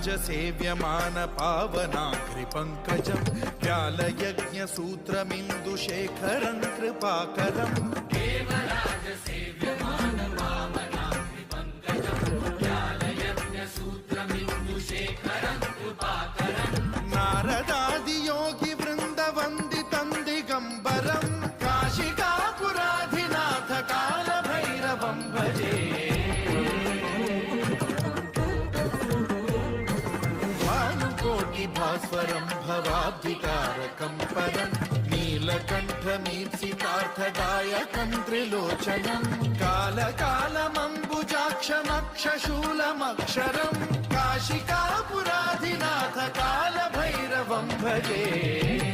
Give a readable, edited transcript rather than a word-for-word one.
सेव्यमान पावनाग्रिपङ्कजं व्यालयज्ञसूत्रमिन्दुशेखरं कृपाकरम् देवराज सेव्यमान पावनाग्रिपङ्कजं व्यालयज्ञसूत्रमिन्दुशेखरं कृपाकरम् नारदादियोगि वृन्दवन्दितं दिगम्बरं काशिकापुराधिनाथ कालभैरवं भजे भास्वरं भवाब्धिकारकं परं नीलकण्ठमीप्सितार्थदायकं त्रिलोचनं कालकालमम्बुजाक्षमक्षशूलमक्षरं काशिकापुराधिनाथ कालभैरवं भजे